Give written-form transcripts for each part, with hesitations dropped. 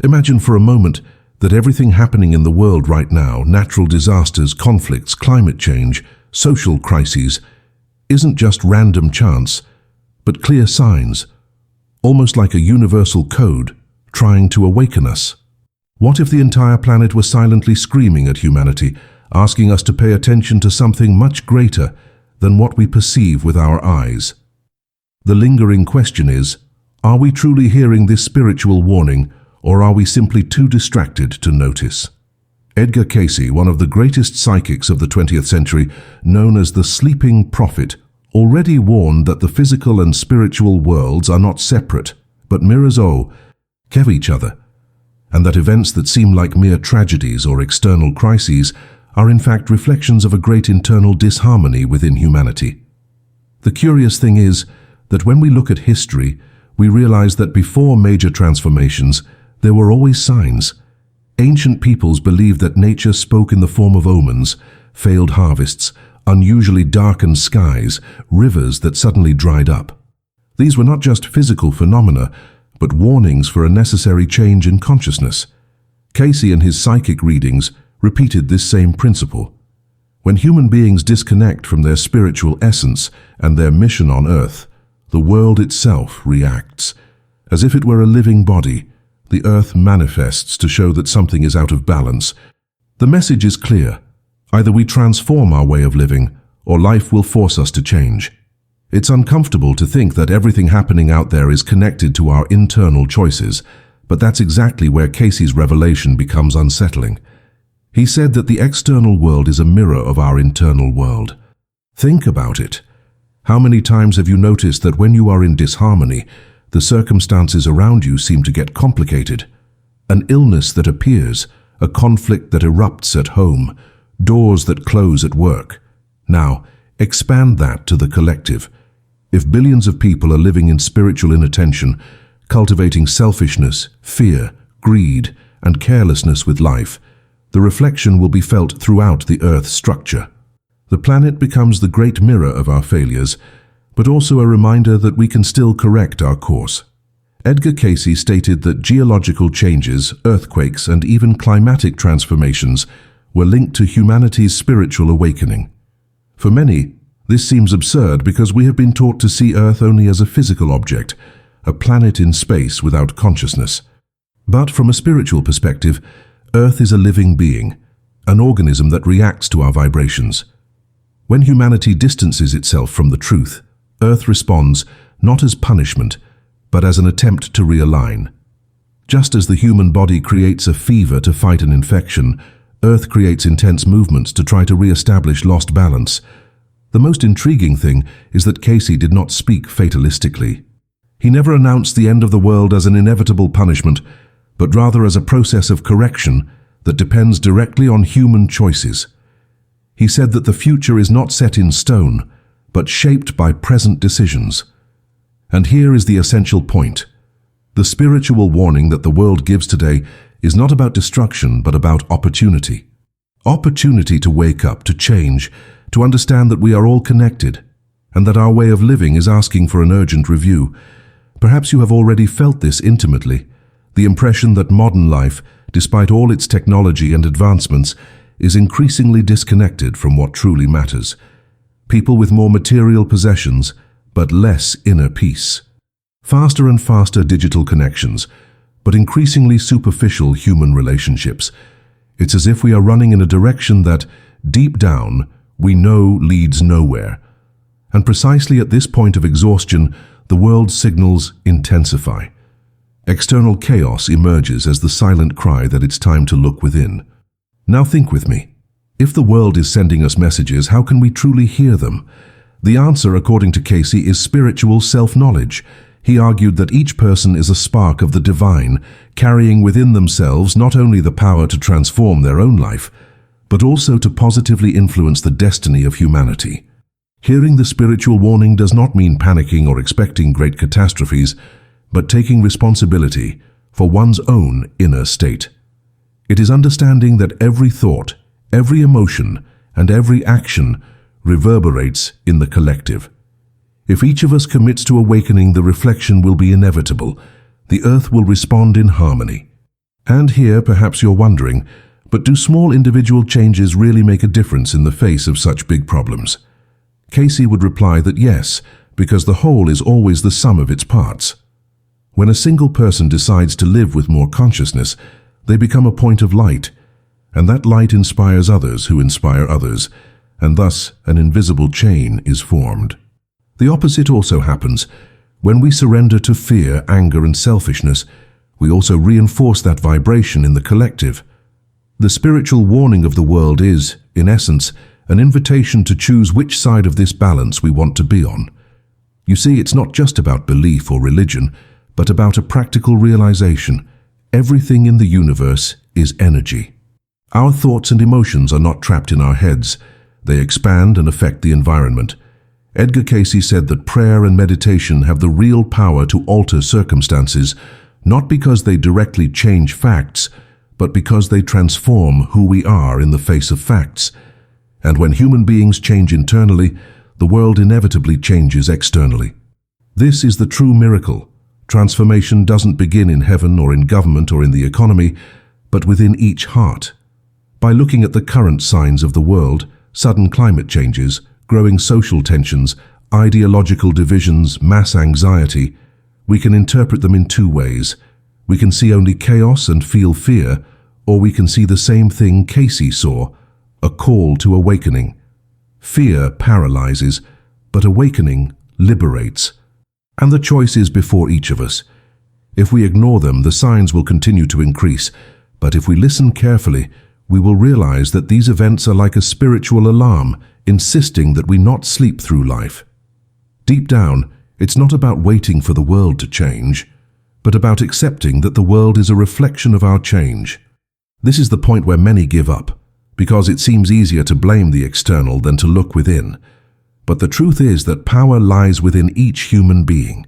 Imagine for a moment that everything happening in the world right now, natural disasters, conflicts, climate change, social crises, isn't just random chance, but clear signs, almost like a universal code trying to awaken us. What if the entire planet were silently screaming at humanity, asking us to pay attention to something much greater than what we perceive with our eyes? The lingering question is, are we truly hearing this spiritual warning, or are we simply too distracted to notice? Edgar Cayce, one of the greatest psychics of the 20th century, known as the sleeping prophet, already warned that the physical and spiritual worlds are not separate, but mirrors of each other, and that events that seem like mere tragedies or external crises are in fact reflections of a great internal disharmony within humanity. The curious thing is that when we look at history, we realize that before major transformations, there were always signs. Ancient peoples believed that nature spoke in the form of omens, failed harvests, unusually darkened skies, rivers that suddenly dried up. These were not just physical phenomena, but warnings for a necessary change in consciousness. Cayce in his psychic readings repeated this same principle. When human beings disconnect from their spiritual essence and their mission on earth, the world itself reacts. As if it were a living body, the earth manifests to show that something is out of balance. The message is clear. Either we transform our way of living, or life will force us to change. It's uncomfortable to think that everything happening out there is connected to our internal choices, but that's exactly where Cayce's revelation becomes unsettling. He said that the external world is a mirror of our internal world. Think about it. How many times have you noticed that when you are in disharmony, the circumstances around you seem to get complicated? An illness that appears, a conflict that erupts at home, doors that close at work. Now, expand that to the collective. If billions of people are living in spiritual inattention, cultivating selfishness, fear, greed, and carelessness with life, the reflection will be felt throughout the Earth's structure. The planet becomes the great mirror of our failures, but also a reminder that we can still correct our course. Edgar Cayce stated that geological changes, earthquakes, and even climatic transformations were linked to humanity's spiritual awakening. For many, this seems absurd because we have been taught to see Earth only as a physical object, a planet in space without consciousness. But from a spiritual perspective, Earth is a living being, an organism that reacts to our vibrations. When humanity distances itself from the truth, Earth responds not as punishment, but as an attempt to realign. Just as the human body creates a fever to fight an infection, Earth creates intense movements to try to re-establish lost balance. The most intriguing thing is that Cayce did not speak fatalistically. He never announced the end of the world as an inevitable punishment, but rather as a process of correction that depends directly on human choices. He said that the future is not set in stone, but shaped by present decisions. And here is the essential point. The spiritual warning that the world gives today is not about destruction, but about opportunity. Opportunity to wake up, to change, to understand that we are all connected, and that our way of living is asking for an urgent review. Perhaps you have already felt this intimately, the impression that modern life, despite all its technology and advancements, is increasingly disconnected from what truly matters. People with more material possessions, but less inner peace. Faster and faster digital connections, but increasingly superficial human relationships. It's as if we are running in a direction that, deep down, we know leads nowhere. And precisely at this point of exhaustion, the world's signals intensify. External chaos emerges as the silent cry that it's time to look within. Now think with me. If the world is sending us messages, how can we truly hear them? The answer, according to Cayce, is spiritual self-knowledge. He argued that each person is a spark of the divine, carrying within themselves not only the power to transform their own life, but also to positively influence the destiny of humanity. Hearing the spiritual warning does not mean panicking or expecting great catastrophes, but taking responsibility for one's own inner state. It is understanding that every thought, every emotion, and every action reverberates in the collective. If each of us commits to awakening, the reflection will be inevitable. The earth will respond in harmony. And here, perhaps you're wondering, but do small individual changes really make a difference in the face of such big problems? Cayce would reply that yes, because the whole is always the sum of its parts. When a single person decides to live with more consciousness, they become a point of light, and that light inspires others who inspire others, and thus an invisible chain is formed. The opposite also happens. When we surrender to fear, anger, and selfishness, we also reinforce that vibration in the collective. The spiritual warning of the world is, in essence, an invitation to choose which side of this balance we want to be on. You see, it's not just about belief or religion, but about a practical realization. Everything in the universe is energy. Our thoughts and emotions are not trapped in our heads. They expand and affect the environment. Edgar Cayce said that prayer and meditation have the real power to alter circumstances, not because they directly change facts, but because they transform who we are in the face of facts. And when human beings change internally, the world inevitably changes externally. This is the true miracle. Transformation doesn't begin in heaven or in government or in the economy, but within each heart. By looking at the current signs of the world, sudden climate changes, growing social tensions, ideological divisions, mass anxiety, we can interpret them in two ways. We can see only chaos and feel fear, or we can see the same thing Cayce saw, a call to awakening. Fear paralyzes, but awakening liberates. And the choice is before each of us. If we ignore them, the signs will continue to increase, but if we listen carefully, we will realize that these events are like a spiritual alarm, insisting that we not sleep through life. Deep down, it's not about waiting for the world to change, but about accepting that the world is a reflection of our change. This is the point where many give up, because it seems easier to blame the external than to look within. But the truth is that power lies within each human being.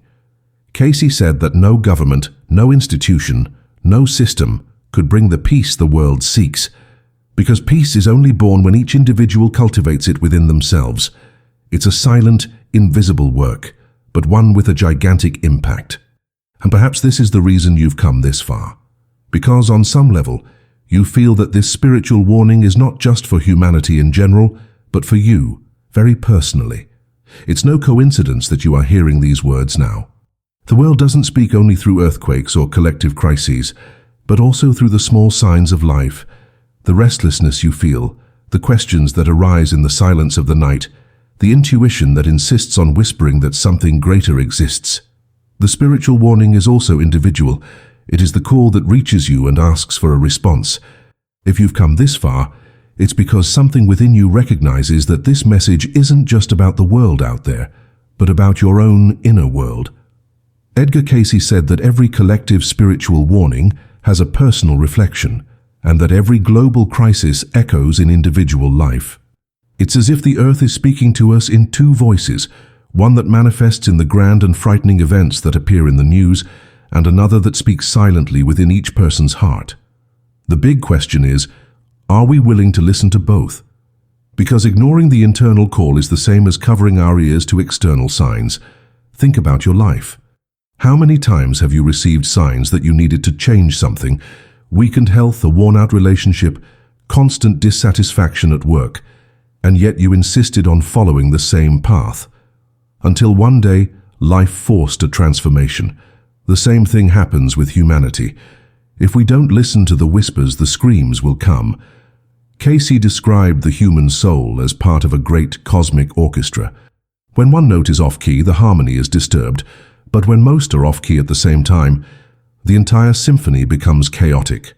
Cayce said that no government, no institution, no system could bring the peace the world seeks, because peace is only born when each individual cultivates it within themselves. It's a silent, invisible work, but one with a gigantic impact. And perhaps this is the reason you've come this far. Because on some level, you feel that this spiritual warning is not just for humanity in general, but for you, very personally. It's no coincidence that you are hearing these words now. The world doesn't speak only through earthquakes or collective crises, but also through the small signs of life, the restlessness you feel, the questions that arise in the silence of the night, the intuition that insists on whispering that something greater exists. The spiritual warning is also individual. It is the call that reaches you and asks for a response. If you've come this far, it's because something within you recognizes that this message isn't just about the world out there, but about your own inner world. Edgar Cayce said that every collective spiritual warning has a personal reflection, and that every global crisis echoes in individual life. It's as if the earth is speaking to us in two voices, one that manifests in the grand and frightening events that appear in the news, and another that speaks silently within each person's heart. The big question is, are we willing to listen to both? Because ignoring the internal call is the same as covering our ears to external signs. Think about your life. How many times have you received signs that you needed to change something? Weakened health, a worn-out relationship, constant dissatisfaction at work, and yet you insisted on following the same path. Until one day, life forced a transformation. The same thing happens with humanity. If we don't listen to the whispers, the screams will come. Cayce described the human soul as part of a great cosmic orchestra. When one note is off-key, the harmony is disturbed, but when most are off-key at the same time, the entire symphony becomes chaotic.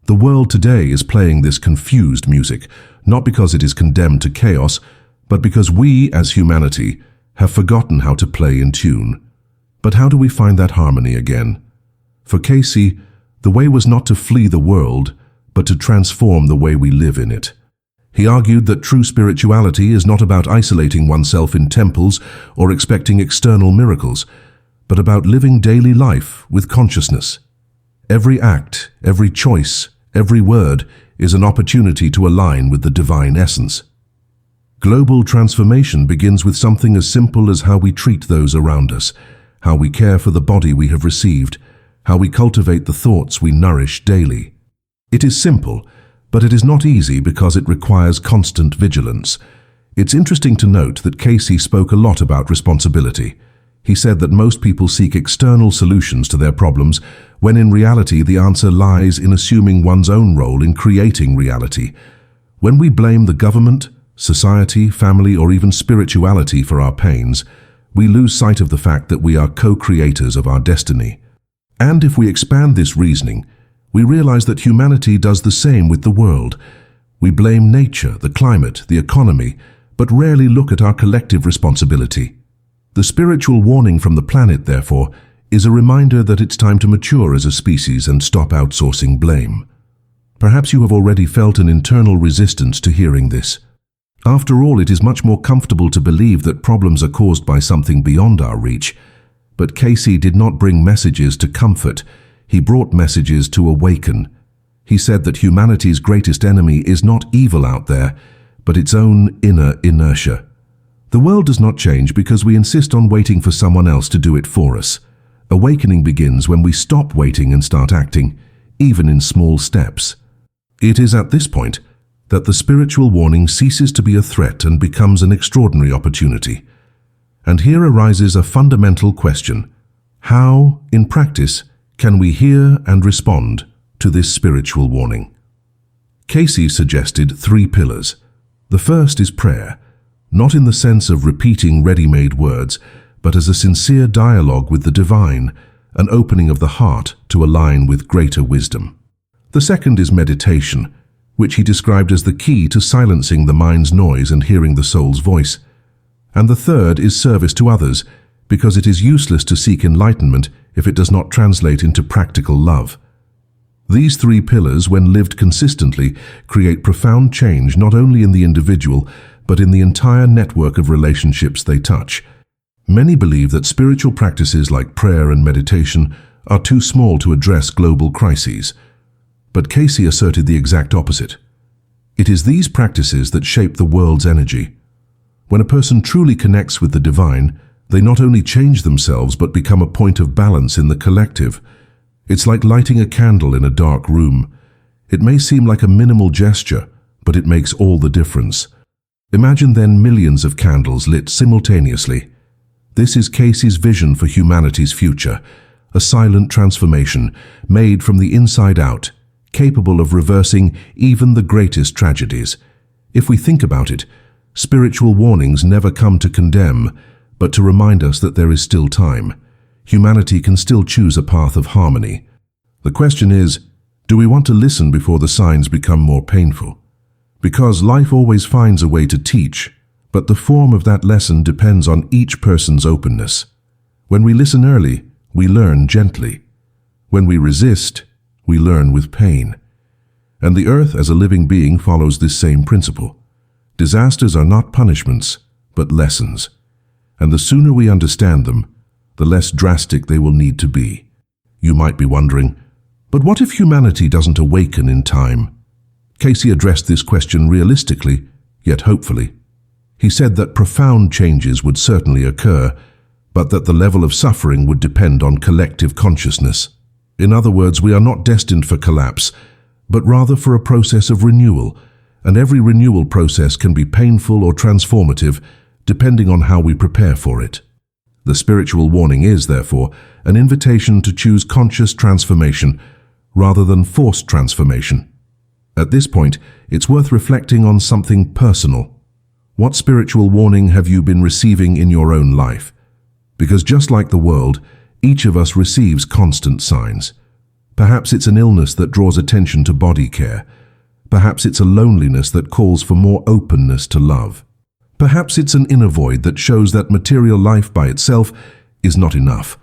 The world today is playing this confused music, not because it is condemned to chaos, but because we, as humanity, have forgotten how to play in tune. But how do we find that harmony again? For Cayce, the way was not to flee the world, but to transform the way we live in it. He argued that true spirituality is not about isolating oneself in temples or expecting external miracles, but about living daily life with consciousness. Every act, every choice, every word is an opportunity to align with the divine essence. Global transformation begins with something as simple as how we treat those around us, how we care for the body we have received, how we cultivate the thoughts we nourish daily. It is simple, but it is not easy because it requires constant vigilance. It's interesting to note that Cayce spoke a lot about responsibility. He said that most people seek external solutions to their problems, when in reality the answer lies in assuming one's own role in creating reality. When we blame the government, society, family, or even spirituality for our pains, we lose sight of the fact that we are co-creators of our destiny. And if we expand this reasoning, we realize that humanity does the same with the world. We blame nature, the climate, the economy, but rarely look at our collective responsibility. The spiritual warning from the planet, therefore, is a reminder that it's time to mature as a species and stop outsourcing blame. Perhaps you have already felt an internal resistance to hearing this. After all, it is much more comfortable to believe that problems are caused by something beyond our reach. But Cayce did not bring messages to comfort. He brought messages to awaken. He said that humanity's greatest enemy is not evil out there, but its own inner inertia. The world does not change because we insist on waiting for someone else to do it for us. Awakening begins when we stop waiting and start acting, even in small steps. It is at this point that the spiritual warning ceases to be a threat and becomes an extraordinary opportunity. And here arises a fundamental question. How, in practice, can we hear and respond to this spiritual warning? Cayce suggested 3 pillars. The first is prayer, not in the sense of repeating ready-made words, but as a sincere dialogue with the divine, an opening of the heart to align with greater wisdom. The second is meditation, which he described as the key to silencing the mind's noise and hearing the soul's voice. And the third is service to others, because it is useless to seek enlightenment if it does not translate into practical love. These 3 pillars, when lived consistently, create profound change not only in the individual, but in the entire network of relationships they touch. Many believe that spiritual practices like prayer and meditation are too small to address global crises. But Cayce asserted the exact opposite. It is these practices that shape the world's energy. When a person truly connects with the divine, they not only change themselves but become a point of balance in the collective. It's like lighting a candle in a dark room. It may seem like a minimal gesture, but it makes all the difference. Imagine then millions of candles lit simultaneously. This is Cayce's vision for humanity's future, a silent transformation made from the inside out, capable of reversing even the greatest tragedies. If we think about it, spiritual warnings never come to condemn, but to remind us that there is still time. Humanity can still choose a path of harmony. The question is, do we want to listen before the signs become more painful? Because life always finds a way to teach, but the form of that lesson depends on each person's openness. When we listen early, we learn gently. When we resist, we learn with pain. And the earth as a living being follows this same principle. Disasters are not punishments, but lessons. And the sooner we understand them, the less drastic they will need to be. You might be wondering, but what if humanity doesn't awaken in time? Cayce addressed this question realistically, yet hopefully. He said that profound changes would certainly occur, but that the level of suffering would depend on collective consciousness. In other words, we are not destined for collapse, but rather for a process of renewal, and every renewal process can be painful or transformative, depending on how we prepare for it. The spiritual warning is, therefore, an invitation to choose conscious transformation rather than forced transformation. At this point, it's worth reflecting on something personal. What spiritual warning have you been receiving in your own life? Because just like the world, each of us receives constant signs. Perhaps it's an illness that draws attention to body care. Perhaps it's a loneliness that calls for more openness to love. Perhaps it's an inner void that shows that material life by itself is not enough.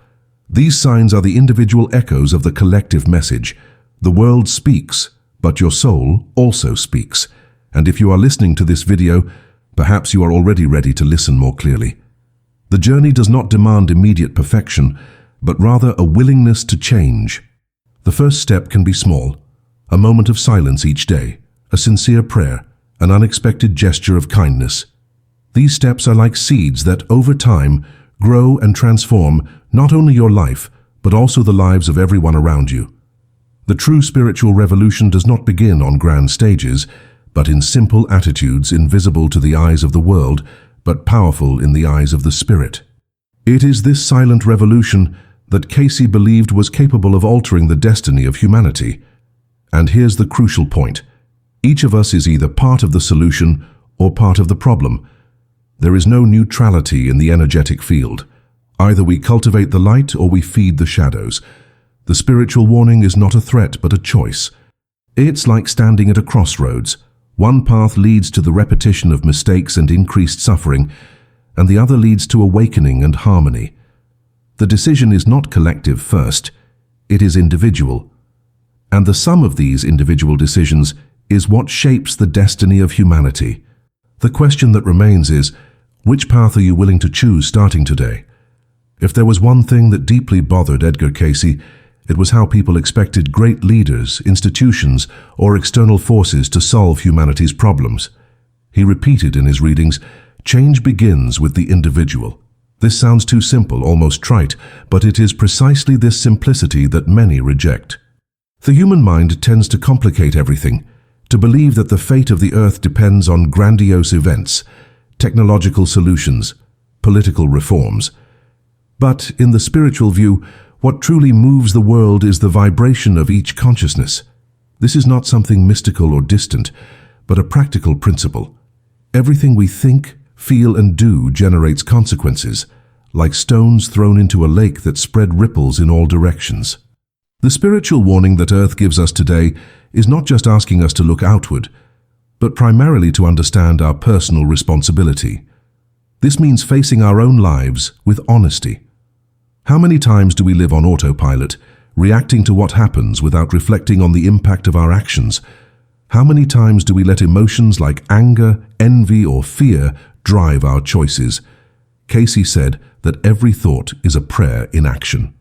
These signs are the individual echoes of the collective message. The world speaks, but your soul also speaks. And if you are listening to this video, perhaps you are already ready to listen more clearly. The journey does not demand immediate perfection, but rather a willingness to change. The first step can be small, a moment of silence each day, a sincere prayer, an unexpected gesture of kindness. These steps are like seeds that, over time, grow and transform not only your life, but also the lives of everyone around you. The true spiritual revolution does not begin on grand stages, but in simple attitudes invisible to the eyes of the world, but powerful in the eyes of the Spirit. It is this silent revolution that Cayce believed was capable of altering the destiny of humanity. And here's the crucial point. Each of us is either part of the solution or part of the problem. There is no neutrality in the energetic field. Either we cultivate the light or we feed the shadows. The spiritual warning is not a threat but a choice. It's like standing at a crossroads. One path leads to the repetition of mistakes and increased suffering, and the other leads to awakening and harmony. The decision is not collective first, it is individual. And the sum of these individual decisions is what shapes the destiny of humanity. The question that remains is, which path are you willing to choose starting today? If there was one thing that deeply bothered Edgar Cayce, it was how people expected great leaders, institutions, or external forces to solve humanity's problems. He repeated in his readings, "Change begins with the individual." This sounds too simple, almost trite, but it is precisely this simplicity that many reject. The human mind tends to complicate everything, to believe that the fate of the earth depends on grandiose events, technological solutions, political reforms. But in the spiritual view, what truly moves the world is the vibration of each consciousness. This is not something mystical or distant, but a practical principle. Everything we think, feel, and do generates consequences, like stones thrown into a lake that spread ripples in all directions. The spiritual warning that Earth gives us today is not just asking us to look outward, but primarily to understand our personal responsibility. This means facing our own lives with honesty. How many times do we live on autopilot, reacting to what happens without reflecting on the impact of our actions? How many times do we let emotions like anger, envy, or fear drive our choices? Cayce said that every thought is a prayer in action.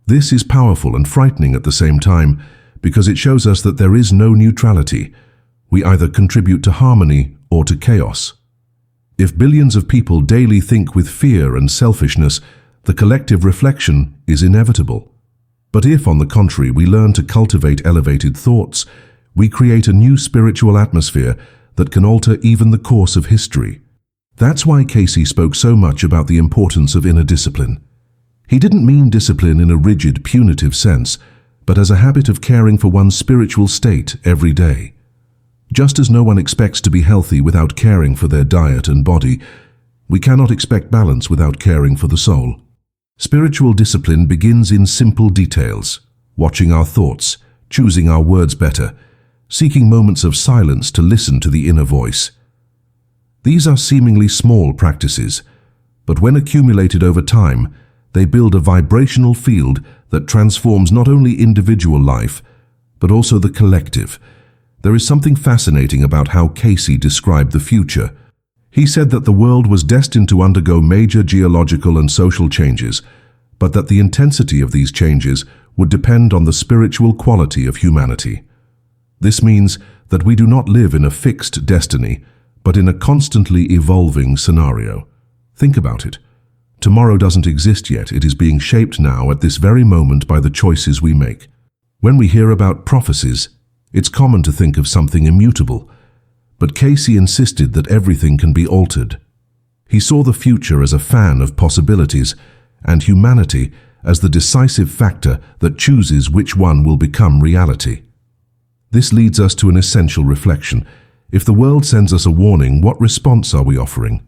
This is powerful and frightening at the same time because it shows us that there is no neutrality. We either contribute to harmony or to chaos. If billions of people daily think with fear and selfishness, the collective reflection is inevitable. But if, on the contrary, we learn to cultivate elevated thoughts, we create a new spiritual atmosphere that can alter even the course of history. That's why Cayce spoke so much about the importance of inner discipline. He didn't mean discipline in a rigid, punitive sense, but as a habit of caring for one's spiritual state every day. Just as no one expects to be healthy without caring for their diet and body, we cannot expect balance without caring for the soul. Spiritual discipline begins in simple details, watching our thoughts, choosing our words better, seeking moments of silence to listen to the inner voice. These are seemingly small practices, but when accumulated over time, they build a vibrational field that transforms not only individual life, but also the collective. There is something fascinating about how Cayce described the future. He said that the world was destined to undergo major geological and social changes, but that the intensity of these changes would depend on the spiritual quality of humanity. This means that we do not live in a fixed destiny, but in a constantly evolving scenario. Think about it. Tomorrow doesn't exist yet, it is being shaped now at this very moment by the choices we make. When we hear about prophecies, it's common to think of something immutable, but Cayce insisted that everything can be altered. He saw the future as a fan of possibilities, and humanity as the decisive factor that chooses which one will become reality. This leads us to an essential reflection. If the world sends us a warning, what response are we offering?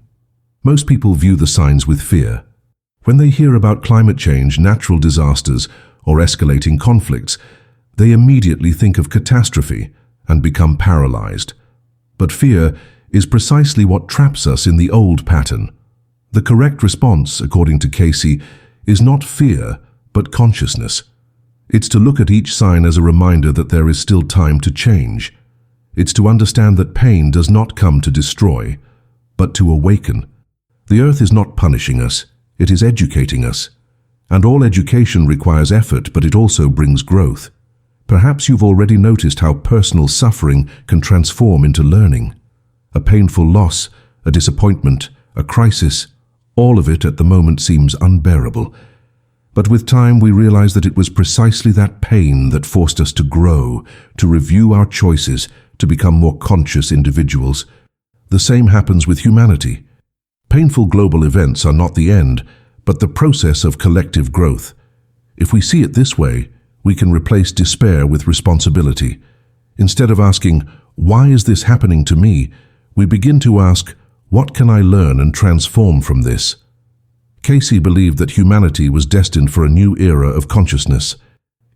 Most people view the signs with fear. When they hear about climate change, natural disasters, or escalating conflicts, they immediately think of catastrophe and become paralyzed. But fear is precisely what traps us in the old pattern. The correct response, according to Cayce, is not fear, but consciousness. It's to look at each sign as a reminder that there is still time to change. It's to understand that pain does not come to destroy, but to awaken. The earth is not punishing us, it is educating us. And all education requires effort, but it also brings growth. Perhaps you've already noticed how personal suffering can transform into learning. A painful loss, a disappointment, a crisis, all of it at the moment seems unbearable. But with time we realize that it was precisely that pain that forced us to grow, to review our choices, to become more conscious individuals. The same happens with humanity. Painful global events are not the end, but the process of collective growth. If we see it this way, we can replace despair with responsibility. Instead of asking, "Why is this happening to me?" we begin to ask, "What can I learn and transform from this?" Cayce believed that humanity was destined for a new era of consciousness.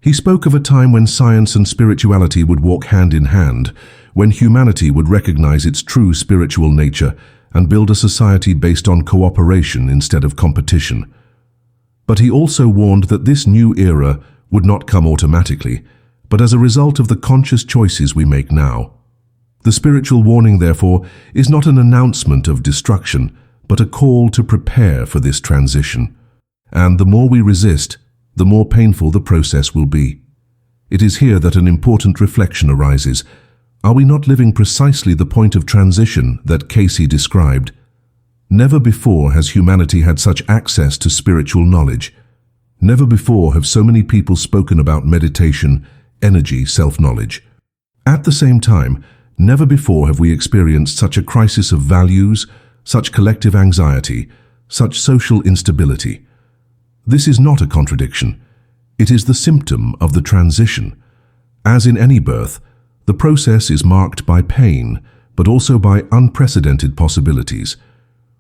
He spoke of a time when science and spirituality would walk hand in hand, when humanity would recognize its true spiritual nature and build a society based on cooperation instead of competition. But he also warned that this new era would not come automatically, but as a result of the conscious choices we make now. The spiritual warning, therefore, is not an announcement of destruction, but a call to prepare for this transition. And the more we resist, the more painful the process will be. It is here that an important reflection arises. Are we not living precisely the point of transition that Cayce described? Never before has humanity had such access to spiritual knowledge. Never before have so many people spoken about meditation, energy, self-knowledge. At the same time, never before have we experienced such a crisis of values, such collective anxiety, such social instability. This is not a contradiction. It is the symptom of the transition. As in any birth, the process is marked by pain, but also by unprecedented possibilities.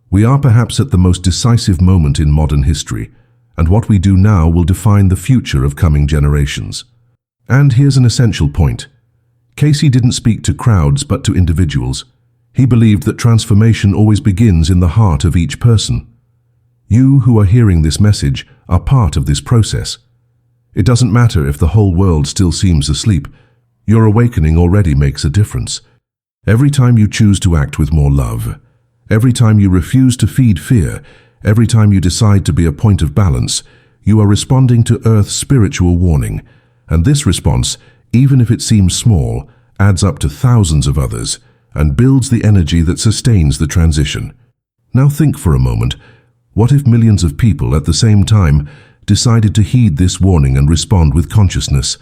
We are perhaps at the most decisive moment in modern history, and what we do now will define the future of coming generations. And here's an essential point. Cayce didn't speak to crowds but to individuals. He believed that transformation always begins in the heart of each person. You who are hearing this message are part of this process. It doesn't matter if the whole world still seems asleep. Your awakening already makes a difference. Every time you choose to act with more love, every time you refuse to feed fear, every time you decide to be a point of balance, you are responding to Earth's spiritual warning. And this response, even if it seems small, adds up to thousands of others and builds the energy that sustains the transition. Now think for a moment, what if millions of people at the same time decided to heed this warning and respond with consciousness?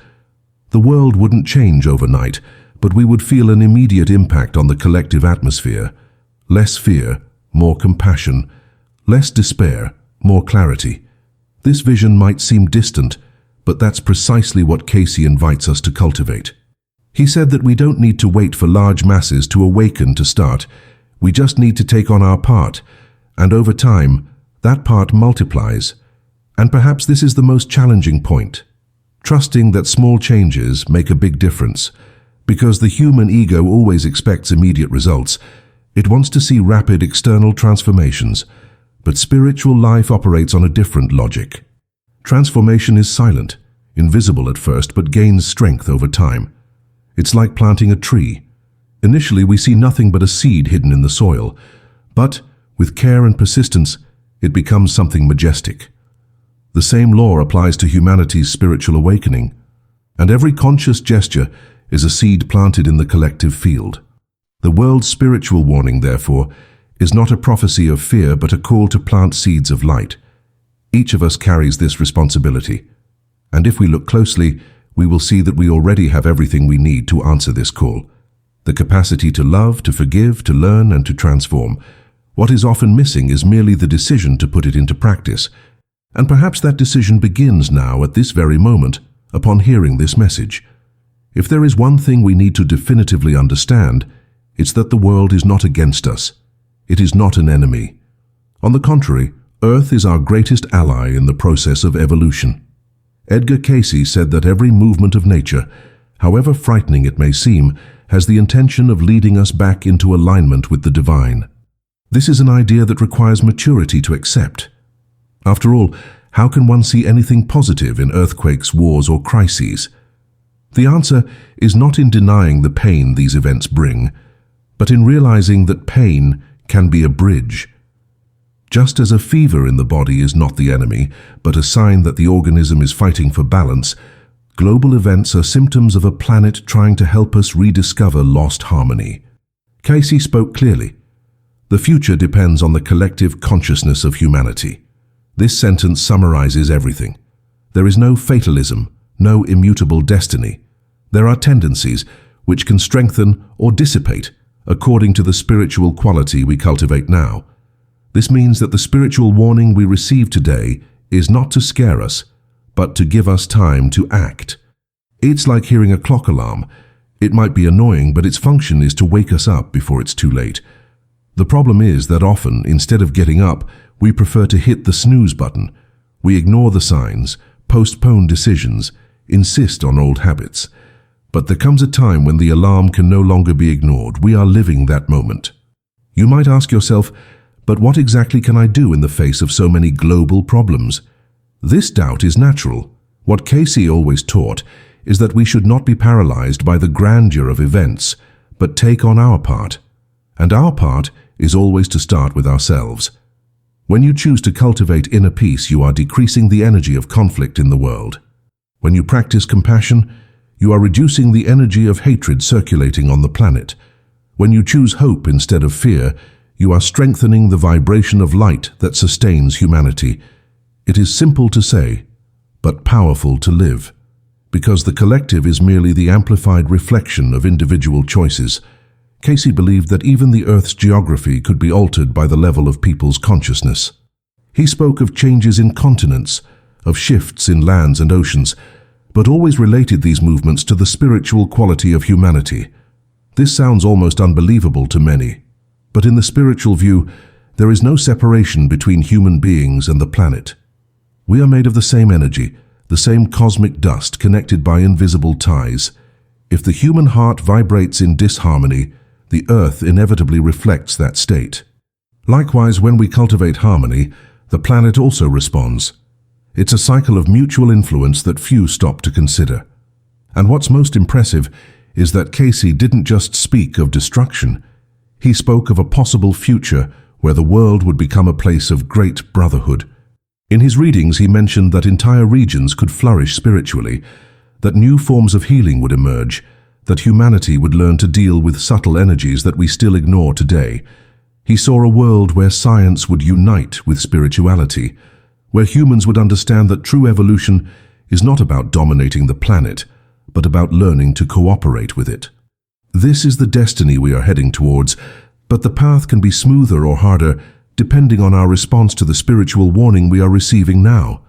The world wouldn't change overnight, but we would feel an immediate impact on the collective atmosphere. Less fear, more compassion. Less despair, more clarity. This vision might seem distant, but that's precisely what Cayce invites us to cultivate. He said that we don't need to wait for large masses to awaken to start. We just need to take on our part, and over time, that part multiplies. And perhaps this is the most challenging point. Trusting that small changes make a big difference. Because the human ego always expects immediate results. It wants to see rapid external transformations. But spiritual life operates on a different logic. Transformation is silent, invisible at first, but gains strength over time. It's like planting a tree. Initially, we see nothing but a seed hidden in the soil. But, with care and persistence, it becomes something majestic. The same law applies to humanity's spiritual awakening. And every conscious gesture is a seed planted in the collective field. The world's spiritual warning, therefore, is not a prophecy of fear, but a call to plant seeds of light. Each of us carries this responsibility. And if we look closely, we will see that we already have everything we need to answer this call. The capacity to love, to forgive, to learn, and to transform. What is often missing is merely the decision to put it into practice. And perhaps that decision begins now at this very moment, upon hearing this message. If there is one thing we need to definitively understand, it's that the world is not against us. It is not an enemy. On the contrary, Earth is our greatest ally in the process of evolution. Edgar Cayce said that every movement of nature, however frightening it may seem, has the intention of leading us back into alignment with the divine. This is an idea that requires maturity to accept. After all, how can one see anything positive in earthquakes, wars, or crises? The answer is not in denying the pain these events bring, but in realizing that pain can be a bridge. Just as a fever in the body is not the enemy, but a sign that the organism is fighting for balance, global events are symptoms of a planet trying to help us rediscover lost harmony. Cayce spoke clearly. The future depends on the collective consciousness of humanity. This sentence summarizes everything. There is no fatalism, no immutable destiny. There are tendencies which can strengthen or dissipate according to the spiritual quality we cultivate now. This means that the spiritual warning we receive today is not to scare us, but to give us time to act. It's like hearing a clock alarm. It might be annoying, but its function is to wake us up before it's too late. The problem is that often, instead of getting up, we prefer to hit the snooze button. We ignore the signs, postpone decisions, insist on old habits. But there comes a time when the alarm can no longer be ignored. We are living that moment. You might ask yourself, but what exactly can I do in the face of so many global problems? This doubt is natural. What Cayce always taught is that we should not be paralyzed by the grandeur of events, but take on our part. And our part is always to start with ourselves. When you choose to cultivate inner peace, you are decreasing the energy of conflict in the world. When you practice compassion, you are reducing the energy of hatred circulating on the planet. When you choose hope instead of fear, you are strengthening the vibration of light that sustains humanity. It is simple to say, but powerful to live, because the collective is merely the amplified reflection of individual choices. Cayce believed that even the Earth's geography could be altered by the level of people's consciousness. He spoke of changes in continents, of shifts in lands and oceans, but always related these movements to the spiritual quality of humanity. This sounds almost unbelievable to many, but in the spiritual view, there is no separation between human beings and the planet. We are made of the same energy, the same cosmic dust connected by invisible ties. If the human heart vibrates in disharmony, the earth inevitably reflects that state. Likewise, when we cultivate harmony, the planet also responds. It's a cycle of mutual influence that few stop to consider. And what's most impressive is that Cayce didn't just speak of destruction. He spoke of a possible future where the world would become a place of great brotherhood. In his readings, he mentioned that entire regions could flourish spiritually, that new forms of healing would emerge, that humanity would learn to deal with subtle energies that we still ignore today. He saw a world where science would unite with spirituality, where humans would understand that true evolution is not about dominating the planet, but about learning to cooperate with it. This is the destiny we are heading towards, but the path can be smoother or harder depending on our response to the spiritual warning we are receiving now.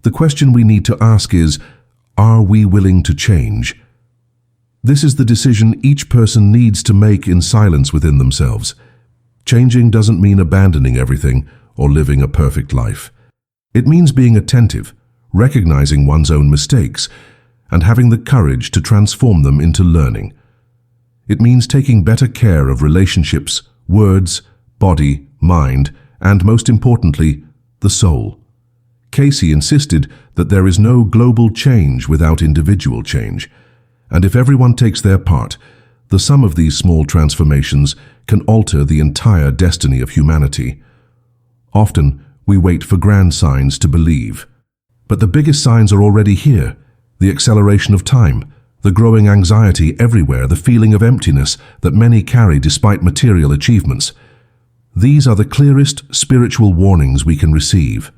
The question we need to ask is, are we willing to change? This is the decision each person needs to make in silence within themselves. Changing doesn't mean abandoning everything or living a perfect life. It means being attentive, recognizing one's own mistakes, and having the courage to transform them into learning. It means taking better care of relationships, words, body, mind, and most importantly, the soul. Cayce insisted that there is no global change without individual change, and if everyone takes their part, the sum of these small transformations can alter the entire destiny of humanity. Often, we wait for grand signs to believe. But the biggest signs are already here. The acceleration of time, the growing anxiety everywhere, the feeling of emptiness that many carry despite material achievements. These are the clearest spiritual warnings we can receive.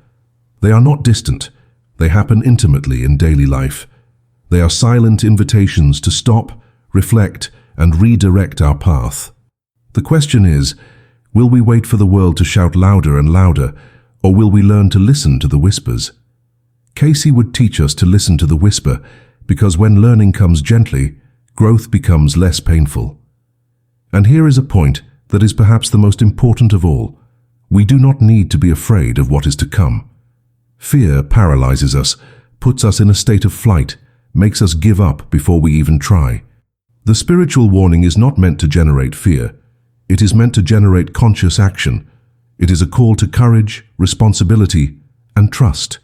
They are not distant. They happen intimately in daily life. They are silent invitations to stop, reflect, and redirect our path. The question is, will we wait for the world to shout louder and louder, or will we learn to listen to the whispers? Cayce would teach us to listen to the whisper, because when learning comes gently, growth becomes less painful. And here is a point that is perhaps the most important of all. We do not need to be afraid of what is to come. Fear paralyzes us, puts us in a state of flight, makes us give up before we even try. The spiritual warning is not meant to generate fear. It is meant to generate conscious action. It is a call to courage, responsibility, and trust.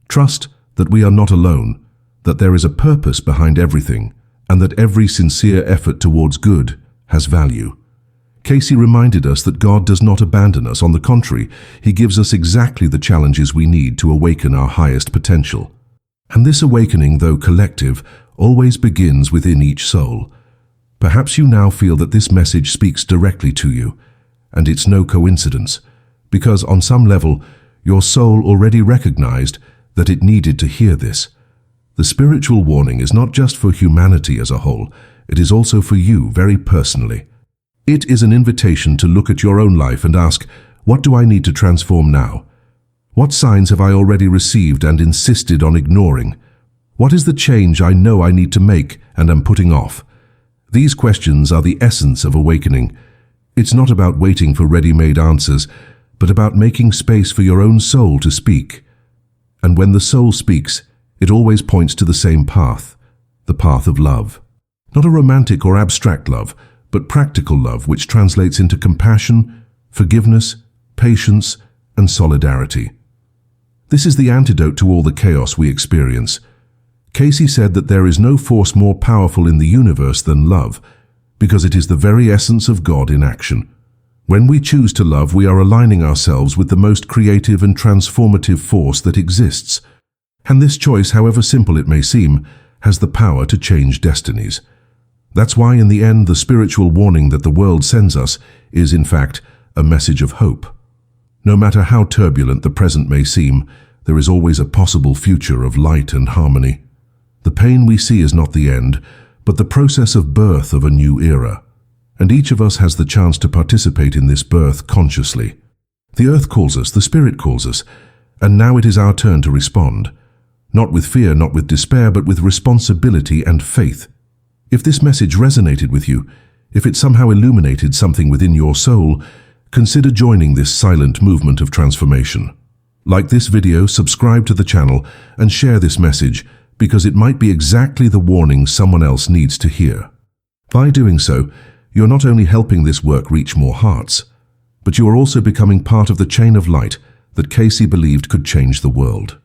Trust that we are not alone, that there is a purpose behind everything, and that every sincere effort towards good has value. Cayce reminded us that God does not abandon us. On the contrary, He gives us exactly the challenges we need to awaken our highest potential. And this awakening, though collective, always begins within each soul. Perhaps you now feel that this message speaks directly to you, and it's no coincidence, because on some level, your soul already recognized that it needed to hear this. The spiritual warning is not just for humanity as a whole, it is also for you very personally. It is an invitation to look at your own life and ask, what do I need to transform now? What signs have I already received and insisted on ignoring? What is the change I know I need to make and am putting off? These questions are the essence of awakening. It's not about waiting for ready-made answers, but about making space for your own soul to speak. And when the soul speaks, it always points to the same path, the path of love. Not a romantic or abstract love, but practical love which translates into compassion, forgiveness, patience, and solidarity. This is the antidote to all the chaos we experience. Cayce said that there is no force more powerful in the universe than love, because it is the very essence of God in action. When we choose to love, we are aligning ourselves with the most creative and transformative force that exists. And this choice, however simple it may seem, has the power to change destinies. That's why in the end, the spiritual warning that the world sends us is, in fact, a message of hope. No matter how turbulent the present may seem, there is always a possible future of light and harmony. The pain we see is not the end, but the process of birth of a new era. And each of us has the chance to participate in this birth consciously. The earth calls us, the spirit calls us, and now it is our turn to respond. Not with fear, not with despair, but with responsibility and faith. If this message resonated with you, if it somehow illuminated something within your soul, consider joining this silent movement of transformation. Like this video, subscribe to the channel, and share this message, because it might be exactly the warning someone else needs to hear. By doing so, you're not only helping this work reach more hearts, but you are also becoming part of the chain of light that Cayce believed could change the world.